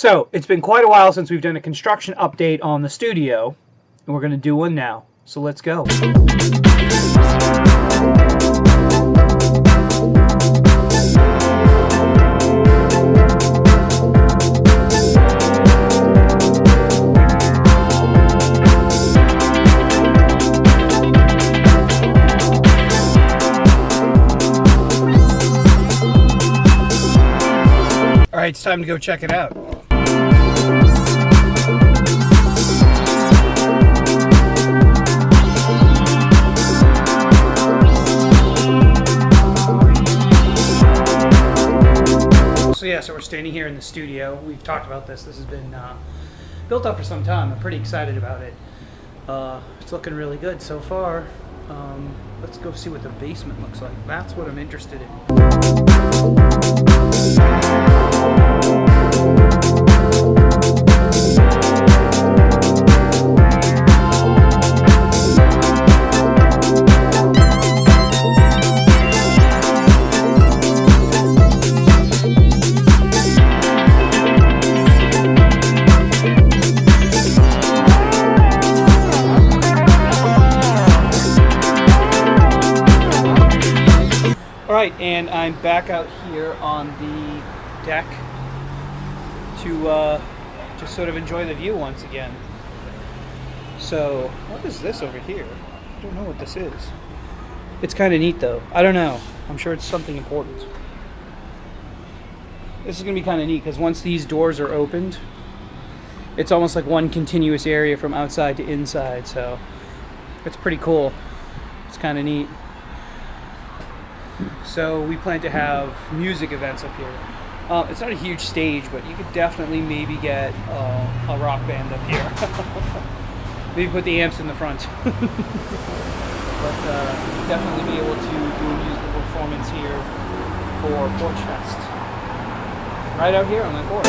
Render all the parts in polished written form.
So, it's been quite a while since we've done a construction update on the studio, and we're going to do one now. So let's go. All right, it's time to go check it out. So we're standing here in the studio. We've talked about this. This has been built up for some time. I'm pretty excited about it. It's looking really good so far. Let's go see what the basement looks like. That's what I'm interested in. Alright, and I'm back out here on the deck to just sort of enjoy the view once again. So, what is this over here? I don't know what this is. It's kind of neat though. I don't know. I'm sure it's something important. This is going to be kind of neat because once these doors are opened, it's almost like one continuous area from outside to inside, so it's pretty cool. It's kind of neat. So we plan to have music events up here. It's not a huge stage, but you could definitely maybe get a rock band up here. Maybe put the amps in the front. But definitely be able to do a musical performance here for Porch Fest. Right out here on the porch.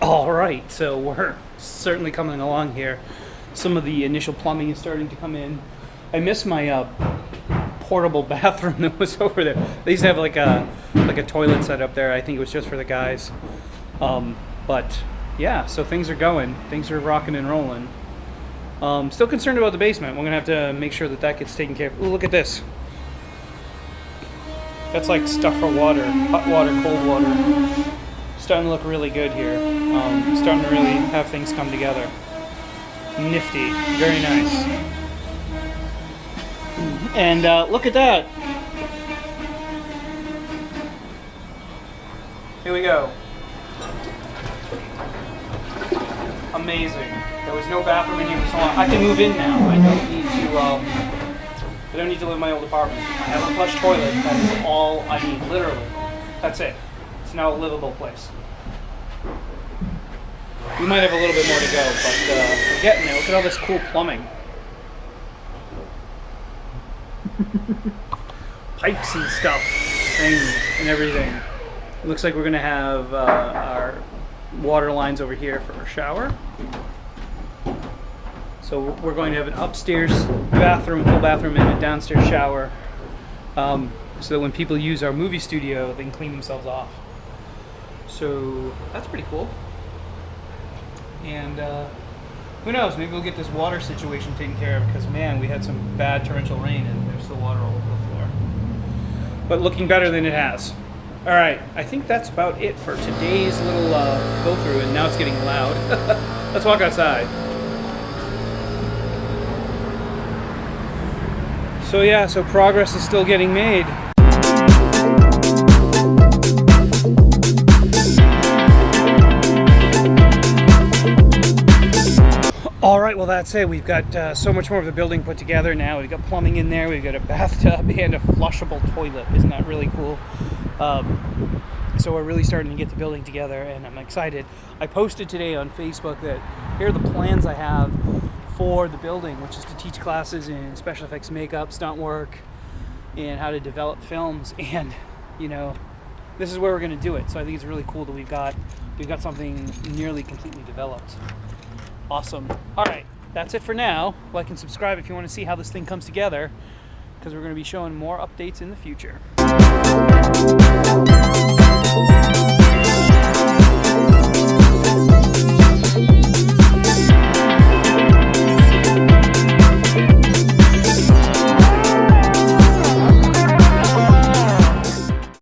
Alright, so we're certainly coming along here. Some of the initial plumbing is starting to come in. I miss my portable bathroom that was over there. They used to have like a toilet set up there. I think it was just for the guys. But yeah, so things are going. Things are rocking and rolling. Still concerned about the basement. We're gonna have to make sure that that gets taken care of. Ooh, look at this. That's like stuff for water. Hot water, cold water. Starting to look really good here. Starting to really have things come together. Nifty. Very nice. And look at that. Here we go. Amazing. There was no bathroom in here for so long. I can move in now. I don't need to live in my old apartment. I have a flush toilet. That is all I need. Literally. That's it. It's now a livable place. We might have a little bit more to go, but we're getting there. Look at all this cool plumbing. Pipes and stuff, things and everything. It looks like we're going to have our water lines over here for our shower. So we're going to have an upstairs bathroom, full bathroom, and a downstairs shower. So that when people use our movie studio, they can clean themselves off. So that's pretty cool. And who knows, maybe we'll get this water situation taken care of because, man, we had some bad torrential rain and there's still water all over the floor. But looking better than it has. All right, I think that's about it for today's little go-through, and now it's getting loud. Let's walk outside. So yeah, so progress is still getting made. All right, well that's it. We've got so much more of the building put together now. We've got plumbing in there, we've got a bathtub and a flushable toilet. Isn't that really cool? So we're really starting to get the building together and I'm excited. I posted today on Facebook that here are the plans I have for the building, which is to teach classes in special effects makeup, stunt work, and how to develop films. And you know, this is where we're going to do it. So I think it's really cool that we've got something nearly completely developed. Awesome. All right, that's it for now. Like and subscribe if you want to see how this thing comes together, because we're going to be showing more updates in the future.